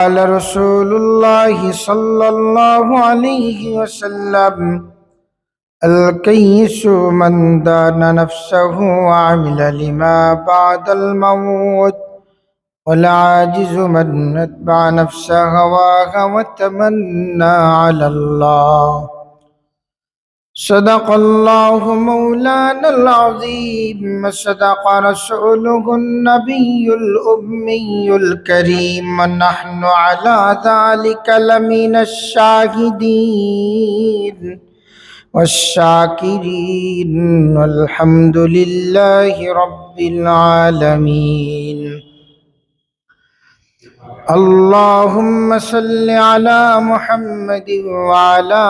قال رسول الله صلى الله عليه وسلم: الكيس من دان نفسه وعمل لما بعد الموت، والعاجز من اتبع نفسه هواها وتمنى على الله. صدق الله مولانا العظيم، وصدق رسوله النبي الأمي الكريم، ونحن على ذلك لمن الشاهدين والشاكرين، والحمد لله رب العالمين. اللهم صل على محمد وعلى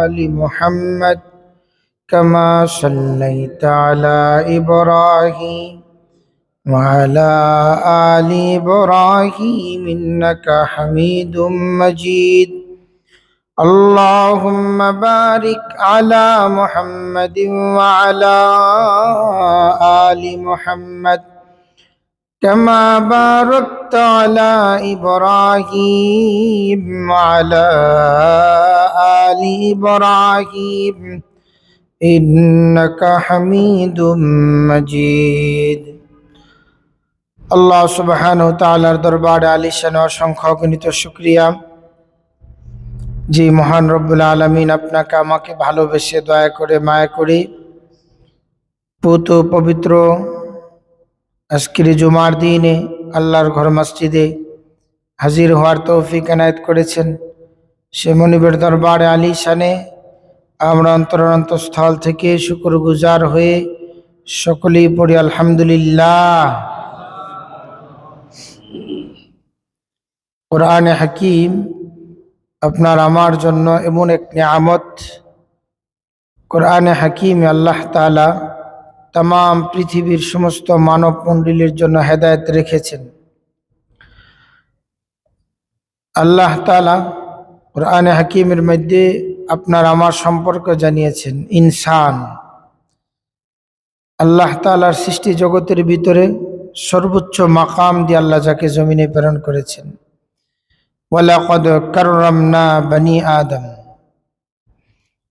آل محمد كما صليت على إبراهيم وعلى آل إبراهيم إنك حميد مجيد. اللهم بارك على محمد وعلى آل محمد كما باركت على إبراهيم وعلى آل إبراهيم إنك حميد مجيد। আল্লাহ সুবহানাহু ওয়া তাআলার দরবারে আলিশান অসংখ্য অগণিত শুকরিয়া, যে মহান রব্বুল আলামিন আপনাকে আমাকে ভালোবেসে দয়া করে মায়া করে পুত পবিত্র আজকের জুমার দিনে আল্লাহর ঘর মসজিদে হাজির হওয়ার তৌফিক এনায়েত করেছেন। সে মনিবের দরবারে আলিশানে আমরা অন্তরস্থল থেকে শুকরগুজার হয়ে সকলেই পড়ি আলহামদুলিল্লাহ। কোরআনে হাকিম আপনার আমার জন্য এমন এক নিয়ামত। কোরআনে হাকিমে আল্লাহ তাআলা तमाम পৃথিবীর সমস্ত মানব মণ্ডলীর জন্য হেদায়েত রেখেছেন। আল্লাহ তাআলা কোরআনে হাকিমের মধ্যে আপনার আমার সম্পর্ক জানিয়েছেন। ইনসান আল্লাহ তাআলার সৃষ্টি জগতের ভিতরে সর্বোচ্চ মাকাম দিয়ে আল্লাহ যাকে জমিনে প্রেরণ করেছেন। ওয়ালাকাদ কাররামনা বনি আদম,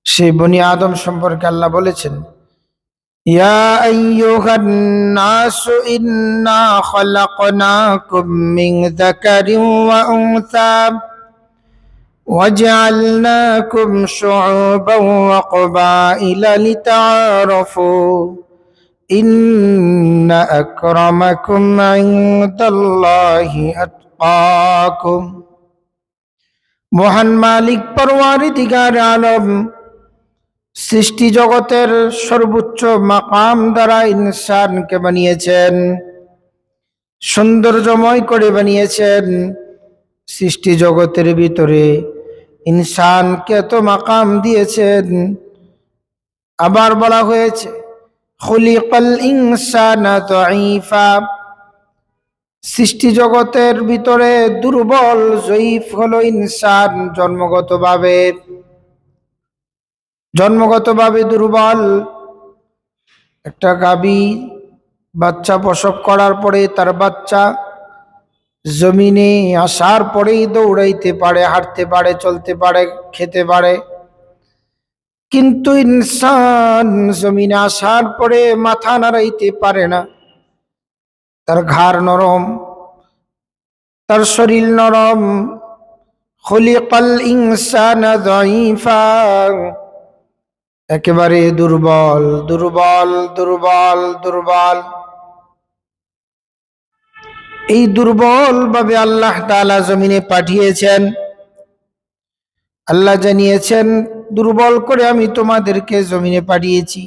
সেই বনি আদম সম্পর্কে আল্লাহ বলেছেন, ইয়া আইয়ুহান-নাসু ইন্না খালাকনাকুম মিন যাকারিন ওয়া উনসা ওয়াজআলনাকুম শুউবান ওয়া ক্বাবাইলা লিতাআরাফু ইন্না আকরামাকুম ইনদাল্লাহি আতকাকুম। মহান মালিক পরওয়ারদিগার আলম সৃষ্টি জগতের সর্বোচ্চ মাকাম দ্বারা ইনসানকে বানিয়েছেন, সৌন্দর্যময় করে বানিয়েছেন। সৃষ্টি জগতের ভিতরে ইনসানকে এত মাকাম দিয়েছেন। আবার বলা হয়েছে খুলিকাল ইনসানা দাঈফা, সৃষ্টি জগতের ভিতরে দুর্বল জয়ীফ হলো ইনসান। জন্মগতভাবে দুর্বল। একটা গাভী বাচ্চা প্রসব করার পরে তার বাচ্চা জমিনে আসার পরেই দৌড়াইতে পারে, হাঁটতে পারে, চলতে পারে, খেতে পারে। কিন্তু ইনসান জমিনে আসার পরে মাথা নাড়াইতে পারে না। তার ঘাড় নরম, তার শরীর নরম। খুলিকাল ইনসানা দাঈফা, একেবারে দুর্বল দুর্বল দুর্বল দুর্বল। এই দুর্বল ভাবে আল্লাহ তাআলা জমিনে পাঠিয়েছেন। আল্লাহ জানিয়েছেন, দুর্বল করে আমি তোমাদেরকে জমিনে পাঠিয়েছি।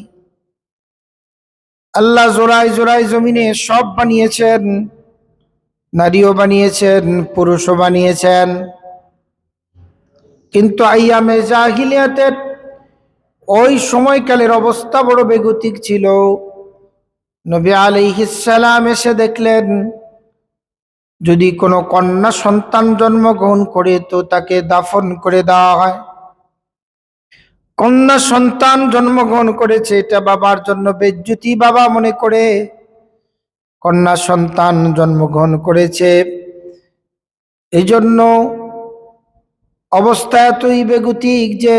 আল্লাহ জোড়ায় জোড়ায় জমিনে সব বানিয়েছেন, নারীও বানিয়েছেন, পুরুষও বানিয়েছেন। কিন্তু আইয়ামে জাহিলিয়াতের ওই সময়কালের অবস্থা বড় বেগতিক ছিল। নবী আলাইহিস সালাম এসে দেখলেন, যদি কোনো কন্যা সন্তান জন্মগ্রহণ করে তো তাকে দাফন করে দেওয়া হয়। কন্যা সন্তান জন্মগ্রহণ করেছে, এটা বাবার জন্য বেজ্জতি। বাবা মনে করে কন্যা সন্তান জন্মগ্রহণ করেছে। এই জন্য অবস্থা এতই বেগতিক যে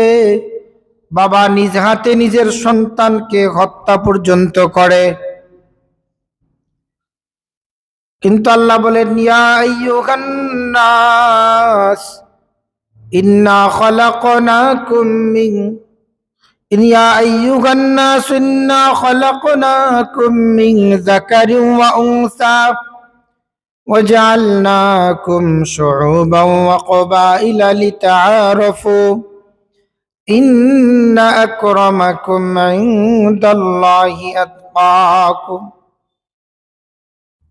বাবা নিজ হাতে নিজের সন্তানকে হত্যা পর্যন্ত করে। কিন্তু আল্লাহ বলেন, ইয়া আইয়ুহান নাস ইন্না খালাকনাকুম মিন ইয়া আইয়ুহান নাস ইন্না খালাকনাকুম মিন যাকারিন ওয়া উনসা وجعلناكم شعوبا وقبائل لتعارفوا إن أكرمكم عند الله أتقاكم।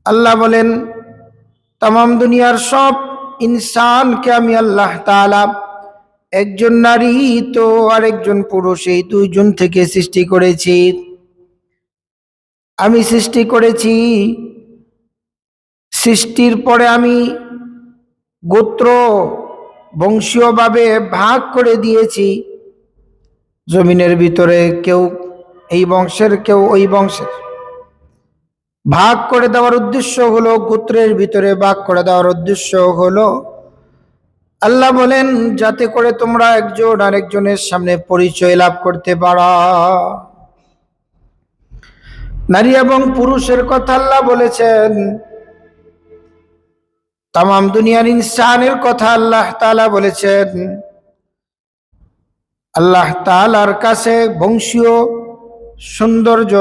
আল্লাহ বলেন, তামাম দুনিয়ার সব ইনসানকে আমি আল্লাহ তাআলা একজন নারী তো আরেকজন পুরুষ, এই দুইজন থেকে সৃষ্টি করেছি। আমি সৃষ্টি করেছি, সৃষ্টির পরে আমি গোত্র বংশীয়ভাবে ভাগ করে দিয়েছি। জমিনের ভিতরে কেউ এই বংশের, কেউ ওই বংশের। ভাগ করে দেওয়ার উদ্দেশ্য হলো, গোত্রের ভিতরে ভাগ করে দেওয়ার উদ্দেশ্য হলো, আল্লাহ বলেন যাতে করে তোমরা একজন আরেকজনের সামনে পরিচয় লাভ করতে পারো। নারী এবং পুরুষের কথা আল্লাহ বলেছেন, তামাম দুনিয়ার ইনসানের কথা আল্লাহ তাআলা বলেছেন। আল্লাহ তাআলার কাছে বংশীয় সৌন্দর্য,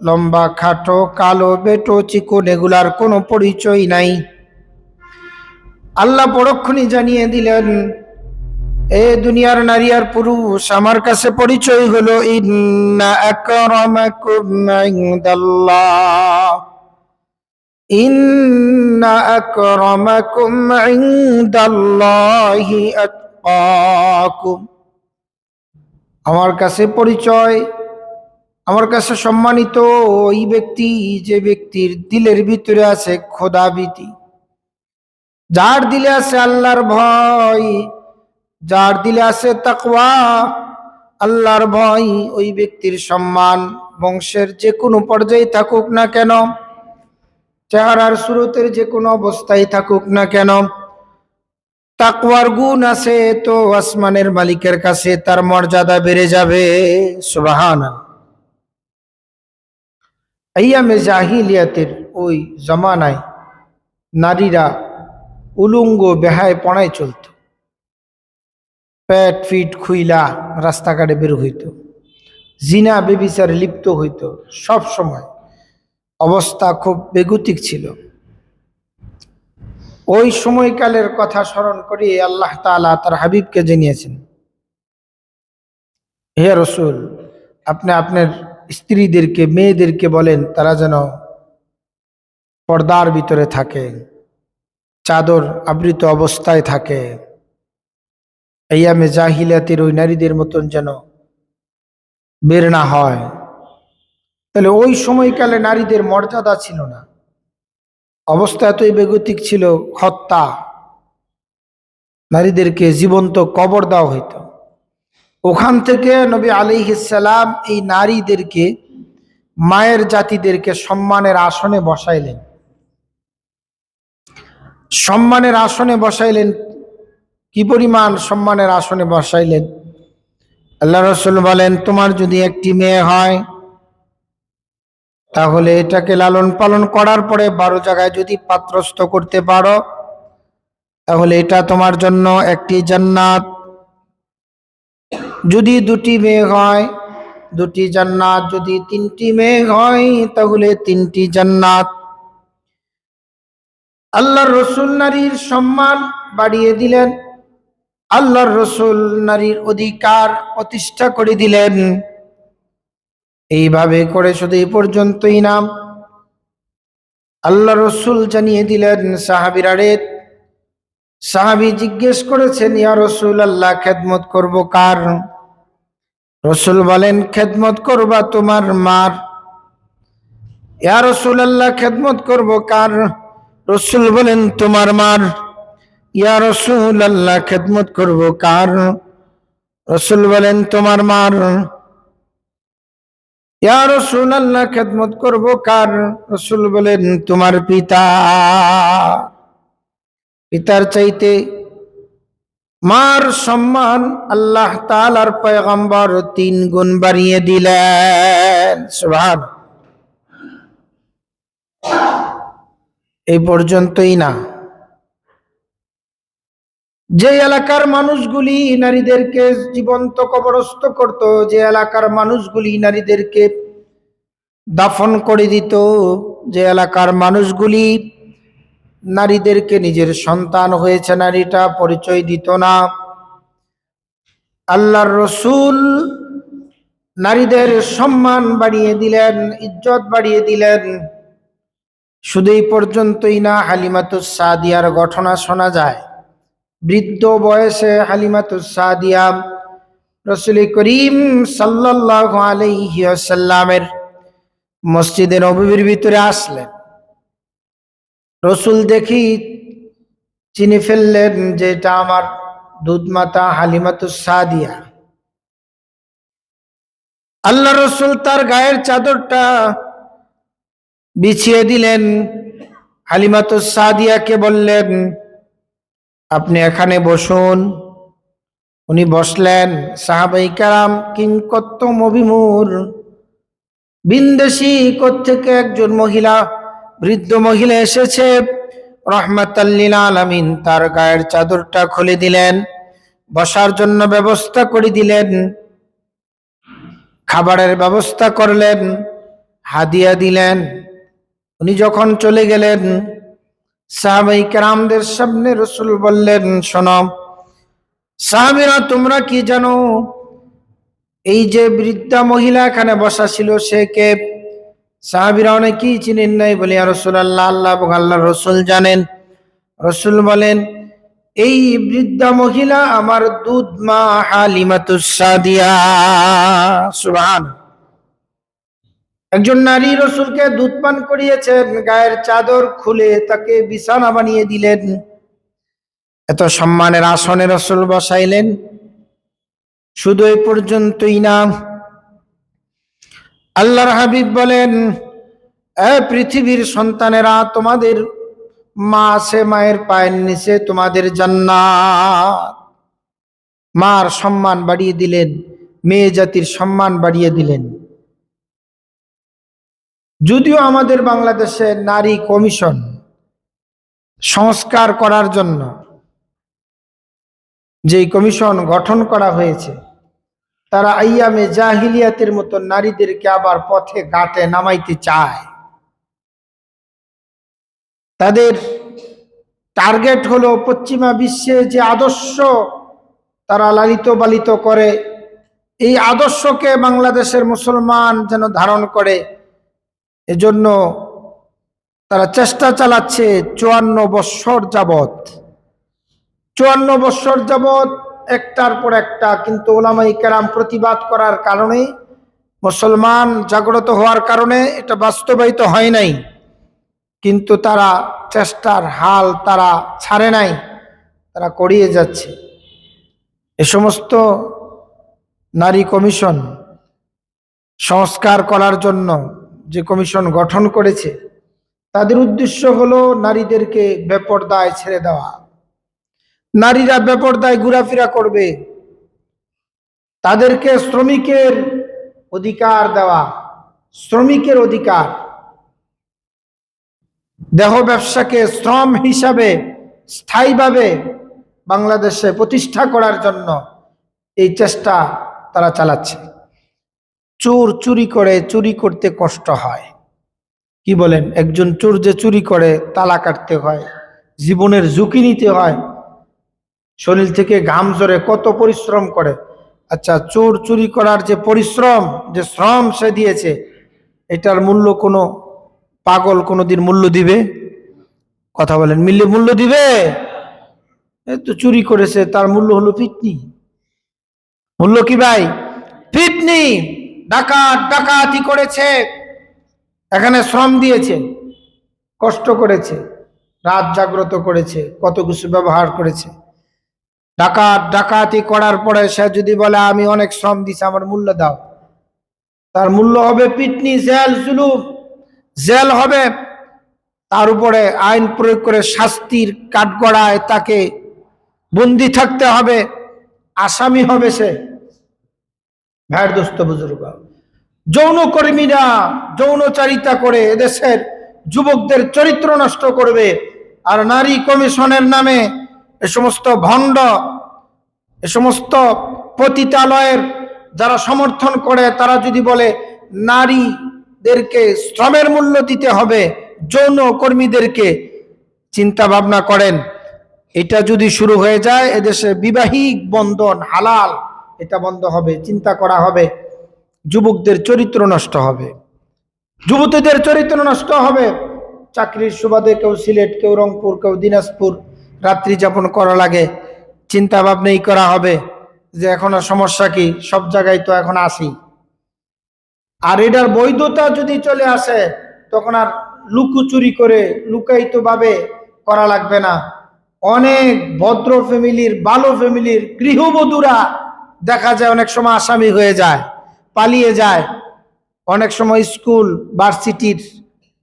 লম্বা খাটো কালো বেটো চিকন, এগুলার কোনো পরিচয় নাই। আল্লাহ পরক্ষণই জানিয়ে দিলেন, এ দুনিয়ার নারী আর পুরুষ আমার কাছে পরিচয় হলো, ইন্না আকরামাকুম ইনদাল্লাহ ইন্না আকরামাকুম ইনদাল্লাহি আতকাকুম। আমার কাছে পরিচয়, আমার কাছে সম্মানিত ওই ব্যক্তি যে ব্যক্তির দিলের ভিতরে আছে খোদাভীতি, যার দিলে আছে আল্লাহর ভয়, যার দিলে আছে তাকওয়া, আল্লাহর ভয়, ওই ব্যক্তির সম্মান বংশের যে কোনো পর্যায়ে থাকুক না কেন, চেহারার সুরতের যে কোনো অবস্থায় থাকুক না কেন, তাকওয়ার গুণ আছে তো আসমানের মালিকের কাছে তার মর্যাদা বেড়ে যাবে। সুবহানাল্লাহ। আইয়ামে জাহিলিয়াতের ওই জমানায় নারীরা উলঙ্গ বেহায় পড়ায় চলত, পেট ফিট খুইলা রাস্তাঘাটে বের হইত, জিনা বেবিচারে লিপ্ত হইত। সব সময় অবস্থা খুব বেগতিক ছিল। ওই সময়কালের কথা স্মরণ করে আল্লাহ তাআলা তার হাবিবকে জানিয়েছেন, হে রাসূল, আপনি আপনার স্ত্রীদেরকে, মেয়েদেরকে বলেন তারা যেন পর্দার ভিতরে থাকে, চাদর আবৃত অবস্থায় থাকে, আইয়ামে জাহিলিয়াতের ওই নারীদের মতন যেন বের না হয়। তাহলে ওই সময়কালে নারীদের মর্যাদা ছিল না, অবস্থা এতই বেগতিক ছিল, হত্যা, নারীদেরকে জীবন্ত কবর দেওয়া হইত। ওখান থেকে নবী আলাইহিস সালাম এই নারীদেরকে, মায়ের জাতিদেরকে সম্মানের আসনে বসাইলেন। সম্মানের আসনে বসাইলেন, কি পরিমাণ সম্মানের আসনে বসাইলেন! আল্লাহ রাসূল বলেন, তোমার যদি একটি মেয়ে হয় তাহলে এটাকে লালন পালন করার পরে 12 জায়গায় যদি পাত্রস্থ করতে পারো তাহলে এটা তোমার জন্য একটি জান্নাত। যদি 2টি মেয়ে হয় 2টি জান্নাত, যদি 3টি মেয়ে হয় তাহলে 3টি জান্নাত। আল্লাহর রাসূল নারীর সম্মান বাড়িয়ে দিলেন, আল্লাহর রাসূল নারীর অধিকার প্রতিষ্ঠা করে দিলেন। এইভাবে করে শুধু এই পর্যন্তই না, আল্লাহ রাসূল জানিয়ে দিলেন সাহাবীরা রে, সাহাবী জিজ্ঞেস করেছেন, ইয়া রাসূলুল্লাহ, খেদমত করব কার? রাসূল বলেন, খেদমত করবা তোমার মার। ইয়া রাসূলুল্লাহ, খেদমত করব কার? রাসূল বলেন, তোমার মার। ইয়া রাসূলুল্লাহ, খেদমত করব কার? রাসূল বলেন, তোমার মার। ইয়া রাসূলুল্লাহ, খেদমত করব কার? রাসূল বলেন, তোমার পিতা। পিতার চাইতে মার সম্মান আল্লাহ তাআলার পয়গম্বর 3 গুণ বাড়িয়ে দিলেন। সুবহান। এই পর্যন্তই না, যে এলাকার মানুষগুলি নারীদেরকে জীবন্ত কবরস্থ করত, যে এলাকার মানুষগুলি নারীদেরকে দাফন করে দিত, যে এলাকার মানুষগুলি নারীদেরকে নিজের সন্তান হয়েছে নারীটা পরিচয় দিত না, আল্লাহর রসুল নারীদের সম্মান বাড়িয়ে দিলেন, ইজ্জত বাড়িয়ে দিলেন। শুধু এই পর্যন্তই না, হালিমাতুস সাদিয়ার ঘটনা শোনা যায়। বৃদ্ধ বয়সে হালিমাতুস সাদিয়া রাসূল করিম সাল্লাল্লাহু আলাইহি ওয়াসাল্লামের মসজিদে নববীর ভিতরে আসলেন। রসুল দেখি চিনে ফেললেন যে এটা আমার দুধমাতা হালিমাতুস সাদিয়া। আল্লাহ রসুল তার গায়ের চাদরটা বিছিয়ে দিলেন, হালিমাতুস সাদিয়াকে বললেন, আপনি এখানে বসুন। উনি বসলেন। সাহাবায়ে কেরাম কিংকর্তম অভিমুর, বিন্দেশী কোত্থেকে একজন মহিলা, বৃদ্ধ মহিলা এসেছে, রহমাতাল লিল আলামিন তার গায়ের চাদরটা খুলে দিলেন, বসার জন্য ব্যবস্থা করে দিলেন, খাবারের ব্যবস্থা করলেন, হাদিয়া দিলেন। উনি যখন চলে গেলেন, সাহাবায়ে কেরামদের সামনে রাসূল বললেন, শোনো সাহাবীরা, তোমরা কি জানো এই যে বৃদ্ধা মহিলা এখানে বসা ছিল সে কে? সাহাবীরা অনেকেই চিনেন নাই। বলে, ইয়া রাসূলুল্লাহ, আল্লাহ এবং আল্লাহর রাসূল জানেন। রাসূল বলেন, এই বৃদ্ধা মহিলা আমার দুধ মা হালিমাতুস সাদিয়া। সুবহান। একজন নারী রাসূলকে দুধ পান করিয়েছেন, গায়ের চাদর খুলে তাকে বিছানা বানিয়ে দিলেন, এত সম্মানের আসনে রাসূল বসাইলেন। শুধু এই পর্যন্তই না, আল্লাহর হাবিব বলেন, এ পৃথিবীর সন্তানেরা, তোমাদের মা আছে, মায়ের পায়ের নিচে তোমাদের জান্নাত। মার সম্মান বাড়িয়ে দিলেন, মেয়ে জাতির সম্মান বাড়িয়ে দিলেন। যদিও আমাদের বাংলাদেশে নারী কমিশন সংস্কার করার জন্য যে কমিশন গঠন করা হয়েছে, তারা আইয়ামে জাহিলিয়াতের মতো নারীদেরকে আবার পথে ঘাটে নামাইতে চায়। তাদের টার্গেট হলো পশ্চিমা বিশ্বে যে আদর্শ তারা লালিত পালিত করে, এই আদর্শকে বাংলাদেশের মুসলমান যেন ধারণ করে। এজন্য তারা চেষ্টা চালাচ্ছে 54 বৎসর যাবত, 54 বৎসর যাবত একটার পর একটা। কিন্তু উলামায়ে কেরাম প্রতিবাদ করার কারণে, মুসলমান জাগ্রত হওয়ার কারণে এটা বাস্তবায়িত হয় নাই। কিন্তু তারা চেষ্টার হাল তারা ছাড়ে নাই, তারা করিয়ে যাচ্ছে। এ সমস্ত নারী কমিশন সংস্কার করার জন্য যে কমিশন গঠন করেছে, তাদের উদ্দেশ্য হলো নারীদেরকে বেপরদায় ছেড়ে দেওয়া। নারীরা বেপরদায় ঘোরাফেরা করবে, তাদেরকে শ্রমিকের অধিকার দেওয়া, শ্রমিকের অধিকার। দেহ ব্যবসাকে শ্রম হিসাবে স্থায়ীভাবে বাংলাদেশে প্রতিষ্ঠা করার জন্য এই চেষ্টা তারা চালাচ্ছে। চোর চুরি করে, চুরি করতে কষ্ট হয়, কি বলেন? একজন চোর যে চুরি করে তালা কাটতে হয়, জীবনের ঝুঁকি নিতে হয়, শরীর থেকে ঘাম ঝরে, কত পরিশ্রম করে। আচ্ছা, চোর চুরি করার যে পরিশ্রম, যে শ্রম সে দিয়েছে, এটার মূল্য কোনো পাগল কোনোদিন মূল্য দিবে? কথা বলেন, মূল্য দিবে? এই তো চুরি করেছে, তার মূল্য হলো পিটনি। মূল্য কি ভাই? পিটনি। ডাকাতি করেছে, এখানে শ্রম দিয়েছে, কষ্ট করেছে, রাত জাগ্রত করেছে, কত কিছু ব্যবহার করেছে। ডাকাতি করার পরে সে যদি বলে আমি অনেক শ্রম দিছি, আমার মূল্য দাও, তার মূল্য হবে পিটনি, জেল, জুলুম। জেল হবে, তার উপরে আইন প্রয়োগ করে শাস্তির কাঠগড়ায় তাকে বন্দি থাকতে হবে, আসামি হবে সে। ভাইয়ের দোস্ত বুজুর্গ, যৌনকর্মীরা যৌনচারিতা করে এদেশের যুবকদের চরিত্র নষ্ট করবে, আর নারী কমিশনের নামে এ সমস্ত ভণ্ড, এ সমস্ত পতিতালয়ের যারা সমর্থন করে, তারা যদি বলে নারীদেরকে শ্রমের মূল্য দিতে হবে, যৌনকর্মীদেরকে, চিন্তা ভাবনা করেন, এটা যদি শুরু হয়ে যায় এদেশে বিবাহিক বন্ধন হালাল, এটা বন্ধ হবে, চিন্তা করা হবে। যুবকদের চরিত্র নষ্ট হবে, যুবতীদের চরিত্র নষ্ট হবে। চাকরির সুবাদে কেউ সিলেট, কেউ রংপুর, কেউ দিনাজপুর রাত্রি যাপন করা লাগে, চিন্তা ভাবনাই করা হবে যে এখন আর সমস্যা কি, সব জায়গায় তো এখন আসি। আর এটার বৈধতা যদি চলে আসে তখন আর লুকোচুরি করে লুকায়িত ভাবে করা লাগবে না। অনেক ভদ্র ফ্যামিলির, ভালো ফ্যামিলির গৃহবধূরা দেখা যায় অনেক সময় আসামি হয়ে যায়, পালিয়ে যায়। অনেক সময় স্কুল ভার্সিটির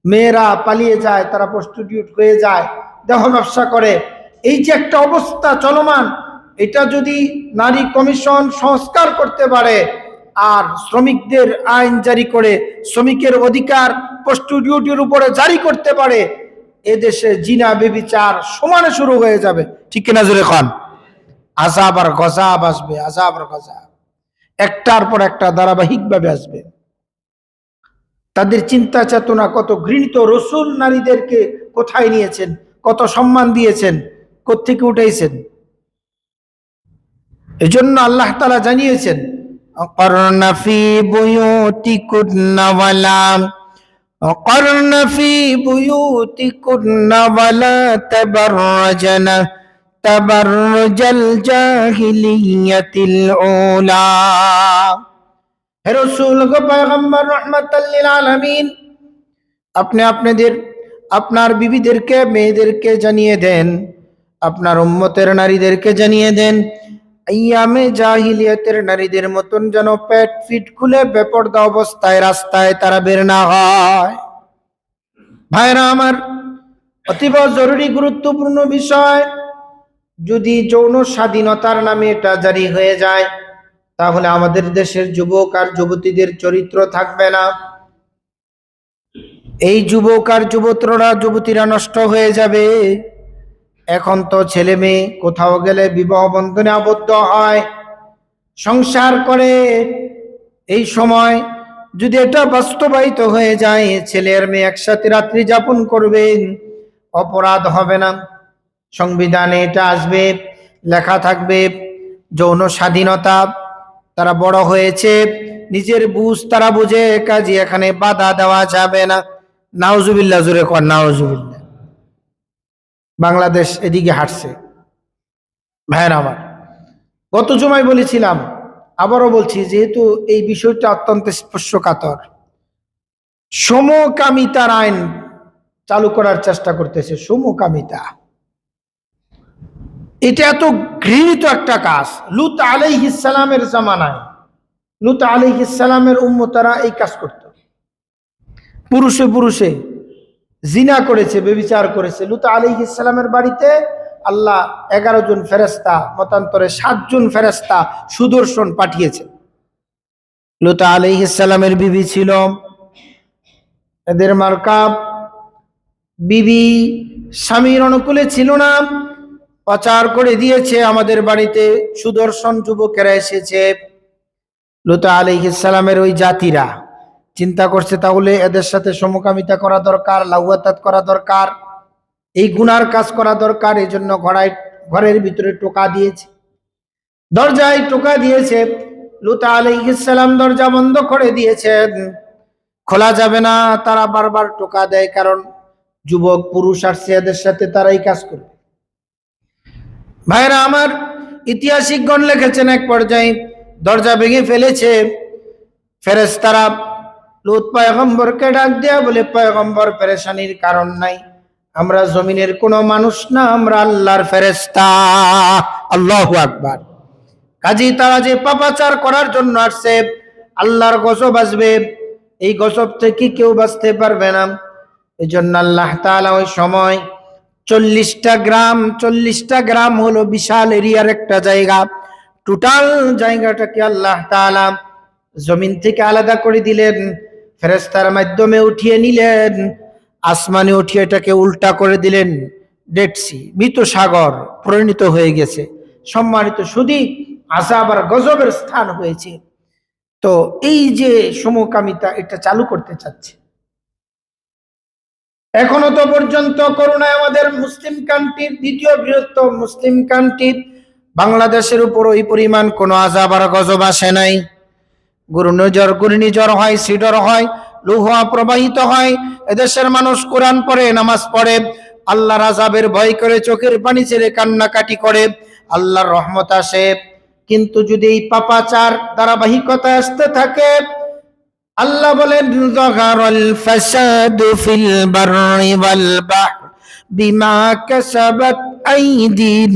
মেয়েরা পালিয়ে যায়, তারা প্রস্টিটিউট হয়ে যায়, দেহ ব্যবসা করে। এই যে একটা অবস্থা চলমান, এটা যদি নারী কমিশন সংস্কার করতে পারে আর শ্রমিকদের আইন জারি করে শ্রমিকের অধিকার প্রস্টিটিউটের উপরে জারি করতে পারে, এদেশে জিনা বেবিচার সমানে শুরু হয়ে যাবে। ঠিক কিনা জোরে খান? আযাব আর গযাব আসবে, আযাব আর গযাব একটার পর একটা ধারাবাহিকভাবে আসবে। তাদের চিন্তা চেতনা কত ঘৃণিত। রসুল নারীদেরকে কোথায় নিয়েছেন, কত সম্মান দিয়েছেন, কোত্থেকে উঠাইছেন। এজন্য আল্লাহ তাআলা জানিয়েছেন, অকরনা ফি বুয়ুতিকুন্না ওয়ালা অকরনা ফি বুয়ুতিকুন্না ওয়ালা তাবাররাজনা তাবাররুজাল জাহিলিয়াতিল উলা। হে রাসূল গো পয়গম্বর রাহমাতাল লিল আলামিন, আপনি আপনার বিবিদেরকে, মেয়েদেরকে জানিয়ে দেন, আপনার উম্মতের নারীদেরকে জানিয়ে দেন, আইয়ামে জাহিলিয়াতের নারীদের মতন যেন পেট ফিট খুলে বেপরদা অবস্থায় রাস্তায় তারা বের না হয়। ভাইরা আমার, অতীব জরুরি গুরুত্বপূর্ণ বিষয়। যদি যৌন স্বাধীনতার নামে এটা জারি হয়ে যায়, তাহলে আমাদের দেশের যুবক আর যুবতীদের চরিত্র থাকবে না। এই যুবক আর যুবতীরা নষ্ট হয়ে যাবে। এখন তো ছেলে মেয়ে কোথাও গেলে বিবাহ বন্ধনে আবদ্ধ হয়, সংসার করে। এই সময় যদি এটা বাস্তবায়িত হয়ে যায়, ছেলে আর মেয়ে একসাথে রাত্রি যাপন করবে, অপরাধ হবে না। সংবিধানে এটা আসবে, লেখা থাকবে যৌন স্বাধীনতা। তারা বড় হয়েছে, নিজের বুঝ তারা বুঝে, কাজে এখানে বাধা দেওয়া যাবে না। নাউজুবিল্লাহ, জোরে কর নাউজুবিল্লাহ। বাংলাদেশ এদিকে হাঁটছে। ভাইয়ের আমার, গত জুমায় বলেছিলাম, আবারও বলছি, যেহেতু এই বিষয়টা অত্যন্ত স্পর্শকাতর, সমকামিতার আইন চালু করার চেষ্টা করতেছে। সমকামিতা এটা এত ঘৃণিত একটা কাজ। লূত আলাইহিস সালামের জামানায় লূত আলাইহিস সালামের উম্মতরা এই কাজ করত। পুরুষে পুরুষে জিনা করেছে, ব্যভিচার করেছে। লূত আলাইহিস সালামের বাড়িতে আল্লাহ 11 জন ফেরেশতা, মতান্তরে 7 জন ফেরেশতা সুদর্শন পাঠিয়েছে। লূত আলাইহিস সালামের বিবি ছিল, এদের মার্কা বিবি স্বামীর অনুকূলে ছিল না, প্রচার করে দিয়েছে আমাদের বাড়িতে সুদর্শন যুবকেরা এসেছে। লূত আলাইহিস সালামের ওই জাতিরা চিন্তা করছে, তাহলে এদের সাথে সমকামিতা করা দরকার, লাওয়াতাত করা দরকার, এই গুনার কাজ করা দরকার। এই জন্য ঘরের ভিতরে টোকা দিয়েছে, দরজায় টোকা দিয়েছে। লূত আলাইহিস সালাম দরজা বন্ধ করে দিয়েছেন, খোলা যাবে না। তারা বারবার টোকা দেয়, কারণ যুবক পুরুষ আসছে, এদের সাথে তারাই কাজ করবে। ভাইরা আমার, ইতিহাসিকগণ লিখেছেন, এক পর্যায়ে দরজা ভেঙে ফেলেছে। ফেরেশতারা লূত পয়গম্বরকে ডাক দেয়া বলে, পয়গম্বর, পেরেশানির কারণ নাই, আমরা জমিনের কোনো মানুষ না, আমরা আল্লাহর ফেরেশতা। আল্লাহু আকবার। কাজী তারা যে পাপাচার করার জন্য আসছে, আল্লাহর গজব আসবে, এই গজব থেকে কেউ বাঁচতে পারবে না। এই জন্য আল্লাহ তাআলা ওই সময় 40টা গ্রাম হলো বিশাল এরিয়ার একটা জায়গা, টোটাল জায়গাটাকে আল্লাহ তাআলা জমিন থেকে আলাদা করে দিলেন, ফেরেশতার মাধ্যমে উঠিয়ে নিলেন, আসমানে উঠিয়ে এটাকে উল্টা করে দিলেন। ডেড সি, মৃত সাগর পরিণত হয়ে গেছে। সম্মানিত সুধী, আযাব আর গজবের স্থান হয়েছে। তো এই যে সমকামিতা, এটা চালু করতে চাচ্ছে। এখনো তো পর্যন্ত করোনায় আমাদের মুসলিম কান্ট্রির, দ্বিতীয় বৃহত্তম মুসলিম কান্ট্রি বাংলাদেশের উপর ওই পরিমাণ কোনো আযাব আর গজব আসে নাই। ঘূর্ণিঝড় হয়, সিডর হয়, লৌহা প্রবাহিত হয়, এদেশের মানুষ কোরআন পড়ে, নামাজ পড়ে, আল্লাহর আযাবের ভয় করে চোখের পানি ছেড়ে কান্নাকাটি করে, আল্লাহর রহমত আসে। কিন্তু যদি এই পাপাচার ধারাবাহিকতা আসতে থাকে, আল্লাহ বলেন যাহারাল ফাসাদু ফিল বাররি ওয়াল বাহর বিমা কাসাবাত আইদিন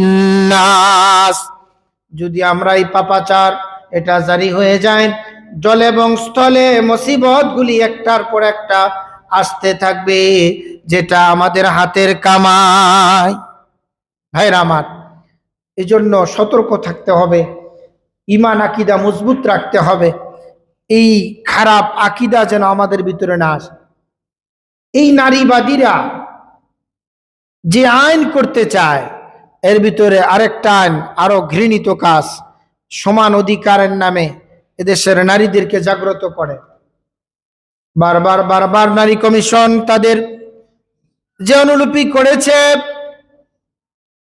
নাস, যদি আমরা এই পাপাচার এটা জারি হয়ে যায়, জলে এবং স্থলে মুসিবতগুলি একটার পর একটা আসতে থাকবে, যেটা আমাদের হাতের কামাই। ভাইরা আমার, এই জন্য সতর্ক থাকতে হবে, ঈমান আকীদা মজবুত রাখতে হবে, এই খারাপ আকীদা যেন আমাদের ভিতরে না আসে। এই নারীবাদীরা যে আইন করতে চায়, এর ভিতরে আরেকটা আইন, আরো ঘৃণিত কাজ, সমান অধিকারের নামে এদেশের নারীদেরকে জাগ্রত করে। বারবার নারী কমিশন তাদের যে অনুলিপি করেছে,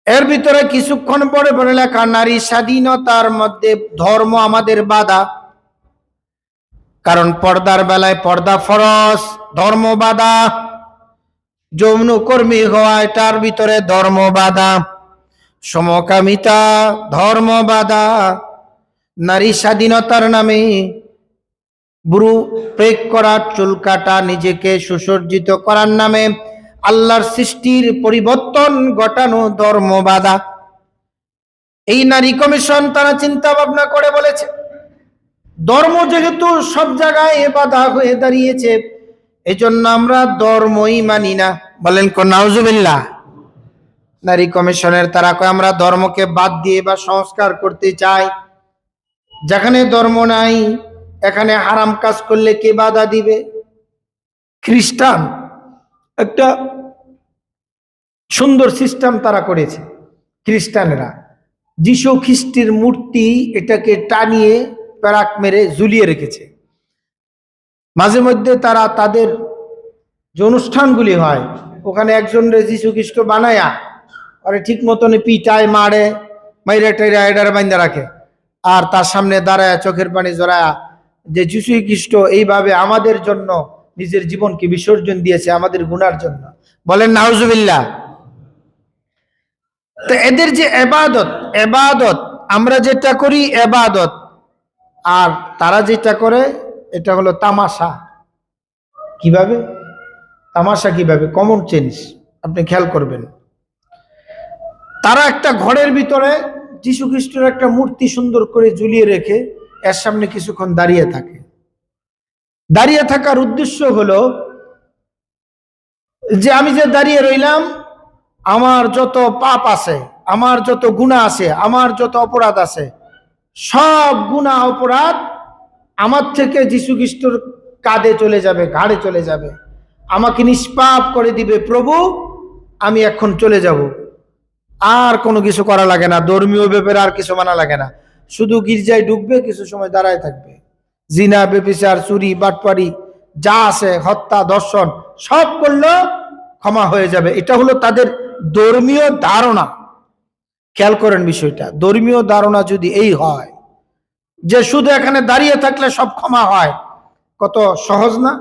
এর ভিতরে কিছুক্ষণ পরে বলে লেখা, নারী স্বাধীনতার মধ্যে ধর্ম আমাদের বাধা। কারণ পর্দার বেলায় পর্দা ফরজ, ধর্ম বাধা। যৌনকর্মী হওয়া, এটার ভিতরে ধর্ম বাধা। সমকামিতা ধর্ম বাধা। নারী স্বাধীনতার নামে বুড়ো প্রেক করা, চুল কাটা, নিজেকে সুসজ্জিত করার নামে আল্লাহর সৃষ্টির পরিবর্তন ঘটানো ধর্ম বাধা। এই নারী কমিশন তারা চিন্তা ভাবনা করে বলেছে, ধর্ম যেহেতু সব জায়গায় বাধা হয়ে দাঁড়িয়েছে, এজন্য আমরা ধর্মই মানি না। বলেন কোন নাউজুবিল্লাহ। নারী কমিশনের তারা কয় আমরা ধর্মকে বাদ দিয়ে বা সংস্কার করতে চাই। যেখানে ধর্ম নাই, এখানে হারাম কাজ করলে কে বাধা দিবে? খ্রিস্টান একটা সুন্দর সিস্টেম তারা করেছে। খ্রিস্টানরা যিশু খ্রিস্টের মূর্তি এটাকে টানিয়ে প্যারাক মেরে ঝুলিয়ে রেখেছে। মাঝে মধ্যে তারা তাদের যে অনুষ্ঠানগুলি হয়, ওখানে একজনের যিশু খ্রিস্ট বানায়া আরে ঠিক মতন পিটায়, মারে, মাইরা টাইরা এডার বাইন্দা রাখে, আর তার সামনে দাঁড়ায় চোখের পানি জড়ায়া যে যিশু খ্রিস্ট এইভাবে আমাদের জন্য নিজের জীবনকে বিসর্জন দিয়েছে, আমাদের গুনার জন্য। বলেন নাউজুবিল্লাহ। তো এদের যে এবাদত, আমরা যেটা করি এবাদত, আর তারা যেটা করে এটা হলো তামাশা। কিভাবে তামাশা? কিভাবে? Common change. আপনি খেয়াল করবেন, তারা একটা ঘরের ভিতরে যীশু খ্রিস্টের একটা মূর্তি সুন্দর করে ঝুলিয়ে রেখে এর সামনে কিছুক্ষণ দাঁড়িয়ে থাকে। দাঁড়িয়ে থাকার উদ্দেশ্য হলো যে আমি যে দাঁড়িয়ে রইলাম, আমার যত পাপ আছে, আমার যত গুনাহ আছে, আমার যত অপরাধ আছে, সব গুনাহ অপরাধ আমার থেকে যীশু খ্রিস্টের কাঁধে চলে যাবে, ঘাড়ে চলে যাবে, আমাকে নিষ্পাপ করে দিবে। প্রভু, আমি এখন চলে যাব, আর কোনো কিছু করা লাগে না, ধর্মীয় ব্যাপারে আর কিছু মানা লাগে না, শুধু গির্জায় ঢুকবে, কিছু সময় দাঁড়ায় থাকবে, জিনা, ব্যভিচার, চুরি, বাটপারি যা আছে, হত্যা, ধর্ষণ সব করলো ক্ষমা হয়ে যাবে। এটা হলো তাদের ধর্মীয় ধারণা। খেয়াল করেন বিষয়টা, ধর্মীয় ধারণা যদি এই হয় যে শুধু এখানে দাঁড়িয়ে থাকলে সব ক্ষমা হয়, কত সহজ না?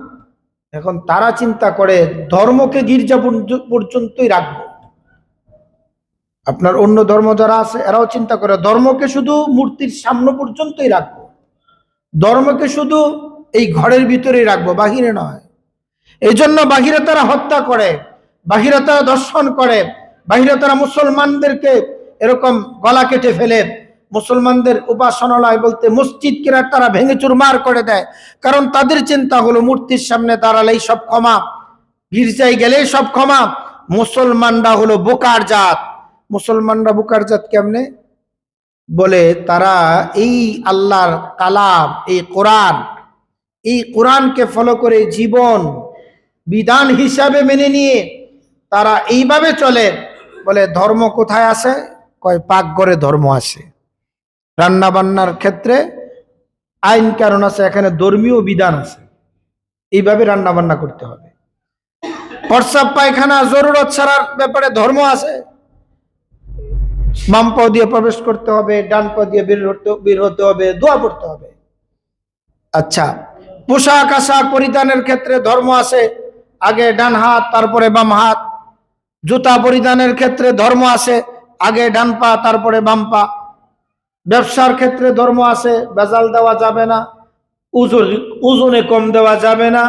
এখন তারা চিন্তা করে ধর্মকে গির্জা পর্যন্তই রাখবো। আপনার অন্য ধর্ম যারা আছে এরাও চিন্তা করে ধর্মকে শুধু মূর্তির সামনে পর্যন্তই রাখবো, ধর্মকে শুধু এই ঘরের ভিতরেই রাখবো, বাহিরে নয়। এই জন্য বাহিরে তারা হত্যা করে, বাহিরে তারা দর্শন করে, বাহিরে তারা মুসলমানদেরকে এরকম গলা কেটে ফেলে, মুসলমানদের উপাসনালয় বলতে মসজিদ কিনা তারা ভেঙে চুরমার করে দেয়, কারণ তাদের চিন্তা হলো মূর্তির সামনে দাঁড়ালেই সব ক্ষমা, গির্জায় গেলেই সব ক্ষমা। মুসলমানরা হলো বোকার জাত। মুসলমানরা বোকার জাত কেমনে? বলে তারা এই আল্লাহর কালাম, এই কোরআনকে ফলো করে জীবন বিধান হিসাবে মেনে নিয়ে তারা এইভাবে চলে। বলে ধর্ম কোথায় আছে? কয় পাকঘরে ধর্ম আছে, রান্না বান্নার ক্ষেত্রে আইন কারণ আছে, এখানে ধর্মীয় বিধান আছে, এইভাবে রান্না বান্না করতে হবে। প্রস্রাব পায়খানা জরুরত ছাড়ার ব্যাপারে ধর্ম আছে, বাম পা দিয়ে প্রবেশ করতে হবে, ডান পা দিয়ে বের হতে হবে, দোয়া পড়তে হবে। আচ্ছা, পোশাক আশাক পরিধানের ক্ষেত্রে ধর্ম আছে, আগে ডান হাত তারপরে বাম হাত। জুতা পরিধানের ক্ষেত্রে ধর্ম আছে, আগে ডান পা তারপরে বাম পা। ব্যবসার ক্ষেত্রে ধর্ম আছে, বেজাল দেওয়া যাবে না, ওজনে কম দেওয়া যাবে না,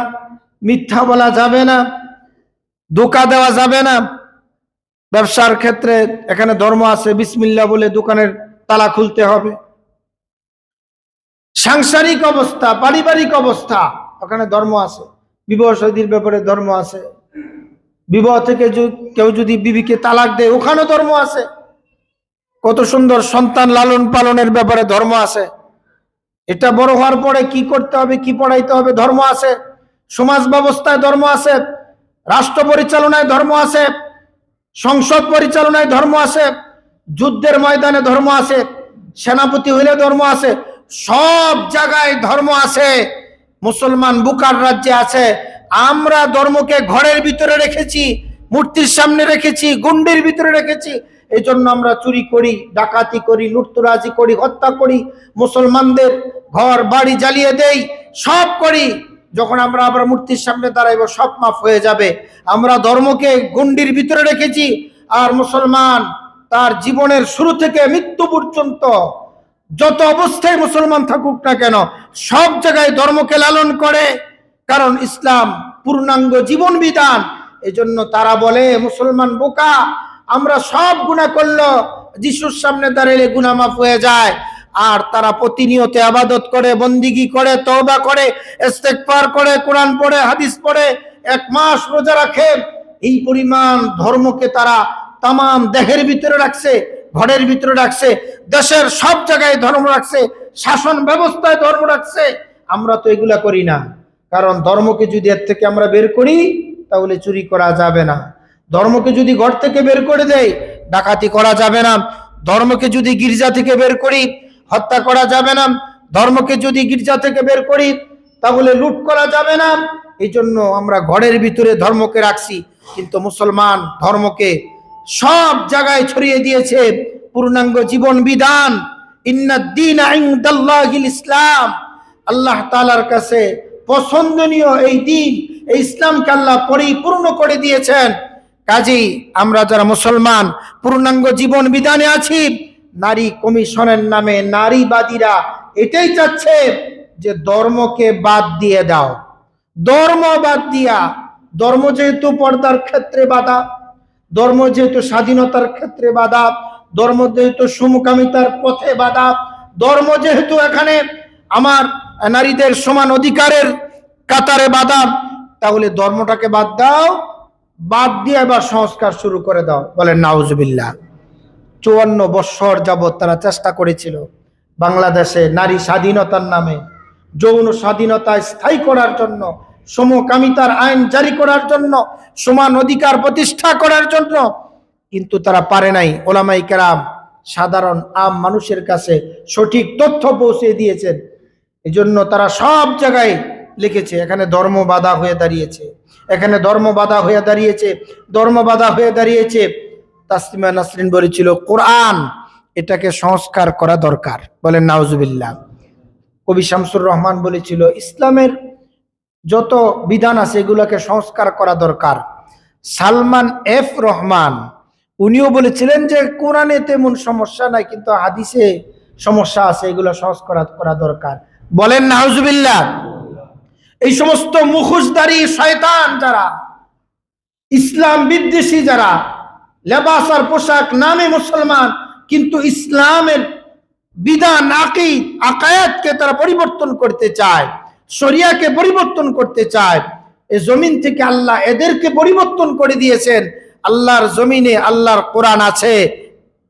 মিথ্যা বলা যাবে না, ধোঁকা দেওয়া যাবে না। ব্যবসার ক্ষেত্রে এখানে ধর্ম আছে, বিসমিল্লাহ বলে দোকানের তালা খুলতে হবে। সাংসারিক অবস্থা, পারিবারিক অবস্থা, ওখানে ধর্ম আছে। বিবাহ শাদীর ব্যাপারে ধর্ম আছে, বিবাহ থেকে কেউ যদি বিবিকে তালাক দেয় ওখানে ধর্ম আছে। কত সুন্দর সন্তান লালন পালনের ব্যাপারে ধর্ম আছে। এটা বড় হওয়ার পরে কি করতে হবে, কি পড়াইতে হবে, ধর্ম আছে। সমাজ ব্যবস্থায় ধর্ম আছে, রাষ্ট্র পরিচালনায় ধর্ম আছে, সংসদ পরিচালনায় ধর্ম আছে, যুদ্ধের ময়দানে ধর্ম আছে, সেনাপতি হইলে ধর্ম আছে, সব জায়গায় ধর্ম আছে। মুসলমান বুকার রাজ্যে আছে। আমরা ধর্মকে ঘরের ভিতরে রেখেছি, মূর্তির সামনে রেখেছি, গুন্ডির ভিতরে রেখেছি। এই জন্য আমরা চুরি করি, ডাকাতি করি, লুটতরাজি করি, হত্যা করি, মুসলমানদের ঘর বাড়ি জ্বালিয়ে দেই, সব করি। যখন আমরা আবার মূর্তির সামনে দাঁড়াইব সব মাফ হয়ে যাবে। আমরা ধর্মকে গণ্ডির ভিতরে রেখেছি। আর মুসলমান তার জীবনের শুরু থেকে মৃত্যু পর্যন্ত যত অবস্থায় মুসলমান থাকুক না কেন সব জায়গায় ধর্মকে লালন করে, কারণ ইসলাম পূর্ণাঙ্গ জীবন বিধান। এজন্য তারা বলে মুসলমান বোকা, আমরা সব গুনাহ করলো যিশুর সামনে দাঁড়াইলে গুনাহ মাফ হয়ে যায়। আর তারা প্রতিনিয়ত ইবাদত করে, বন্দিগি করে, তওবা করে, ইস্তেগফার করে, কোরআন পড়ে, হাদিস পড়ে, এক মাস রোজা রাখে। এই পরিমাণ ধর্মকে তারা তামাম দেহের ভিতরে রাখছে, ঘরের ভিতরে রাখছে, দেশের সব জায়গায় ধর্ম রাখছে, শাসন ব্যবস্থায় ধর্ম রাখছে। আমরা তো এগুলা করি না, কারণ ধর্মকে যদি এর থেকে আমরা বের করি তাহলে চুরি করা যাবে না। ধর্মকে যদি ঘর থেকে বের করে দেয় ডাকাতি করা যাবে না। ধর্মকে যদি গির্জা থেকে বের করি হত্যা করা যাবে না। ধর্মকে যদি গির্জা থেকে বের করি তাহলে লুট করা যাবে না। এই জন্য আমরা ঘরের ভিতরে ধর্মকে রাখছি, কিন্তু মুসলমান ধর্মকে সব জায়গায় ছড়িয়ে দিয়েছে। পূর্ণাঙ্গ জীবন বিধান, ইন্নাদ-দীনা ইনদাল্লাহিল ইসলাম, আল্লাহ তাআলার কাছে পছন্দনীয় এই দিন, এই ইসলামকে আল্লাহ পরিপূর্ণ করে দিয়েছেন। কাজেই আমরা যারা মুসলমান পূর্ণাঙ্গ জীবন বিধানে আছি, নারী কমিশনের নামে নারীবাদীরা এটাই চাচ্ছে যে ধর্মকে বাদ দিয়ে দাও। ধর্ম বাদ দিয়া, ধর্ম যেহেতু পর্দার ক্ষেত্রে বাধা, ধর্ম যেহেতু স্বাধীনতার ক্ষেত্রে বাধা, ধর্ম যেহেতু সমকামিতার পথে বাধা, ধর্ম যেহেতু এখানে আমার নারীদের সমান অধিকারের কাতারে বাধা, তাহলে ধর্মটাকে বাদ দাও, বাদ দিয়ে এবার সংস্কার শুরু করে দাও। বলেন নাউজুবিল্লাহ। 54 বৎসর যাবৎ তারা চেষ্টা করেছিল বাংলাদেশে নারী স্বাধীনতার নামে, যৌন স্বাধীনতা স্থায়ী করার জন্য, সমকামিতার আইন জারি করার জন্য, সমান অধিকার প্রতিষ্ঠা করার জন্য, কিন্তু তারা পারে নাই। ওলামায়ে কেরাম সাধারণ আম মানুষের কাছে সঠিক তথ্য পৌঁছে দিয়েছেন। এজন্য তারা সব জায়গায় লিখেছে এখানে ধর্ম বাধা হয়ে দাঁড়িয়েছে, এখানে ধর্ম বাধা হয়ে দাঁড়িয়েছে, ধর্ম বাধা হয়ে দাঁড়িয়েছে। তাসলিমা নাসরিন বলেছিল কোরআন এটাকে সংস্কার করা দরকার। বলেন নাউজুবিল্লাহ। কবি শামসুর রহমান বলেছিল ইসলামের যত বিধান আছে এগুলোকে সংস্কার করা দরকার। সালমান এফ রহমান উনিও বলেছিলেন যে কোরআনে তেমন সমস্যা নাই, কিন্তু হাদিসে সমস্যা আছে, এগুলো সংস্কার করা দরকার। বলেন নাউজুবিল্লাহ। এই সমস্ত মুখোশধারী শয়তান যারা, ইসলাম বিদ্বেষী যারা, লেবাস আর পোশাক নামে মুসলমান কিন্তু ইসলামের বিধান, আকায়াতকে তারা পরিবর্তন করতে চায়, শরিয়াকে পরিবর্তন করতে চায়। এই জমিন থেকে আল্লাহ এদেরকে পরিবর্তন করে দিয়েছেন। আল্লাহর জমিনে আল্লাহর কোরআন আছে,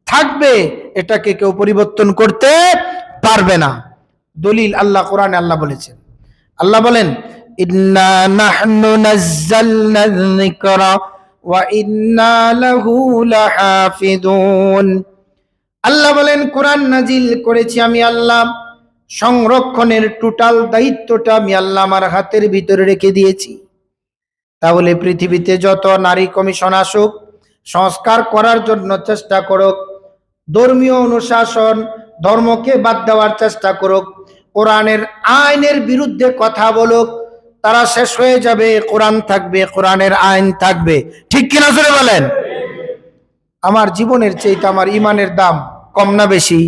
থাকবে, এটাকে কেউ পরিবর্তন করতে পারবে না। দলিল আল্লাহ কোরআনে আল্লাহ বলেছেন, আল্লাহ বলেন ইন্না নাহনু নাযালনা যিকরা ওয়া ইন্না লাহু লাহাফিজুন। আল্লাহ বলেন কোরআন নাজিল করেছি আমি আল্লাহ, সংরক্ষণের টোটাল দায়িত্বটা আমি আল্লাহ আমার হাতের ভিতরে রেখে দিয়েছি। তাহলে পৃথিবীতে যত নারী কমিশন আসুক, সংস্কার করার জন্য চেষ্টা করুক, ধর্মীয় অনুশাসন, ধর্মকে বাদ দেওয়ার চেষ্টা করুক, কোরআনের আইনের বিরুদ্ধে কথা বলুক, তারা শেষ হয়ে যাবে। কোরআন থাকবে, কোরআনের আইন থাকবে। ঠিক কিনা জোরে বলেন? আমার জীবনের চেয়ে আমার ইমানের দাম কম না বেশি?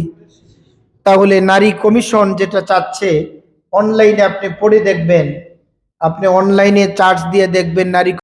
তাহলে নারী কমিশন যেটা চাচ্ছে, অনলাইনে আপনি পড়ে দেখবেন, আপনি অনলাইনে চার্জ দিয়ে দেখবেন নারী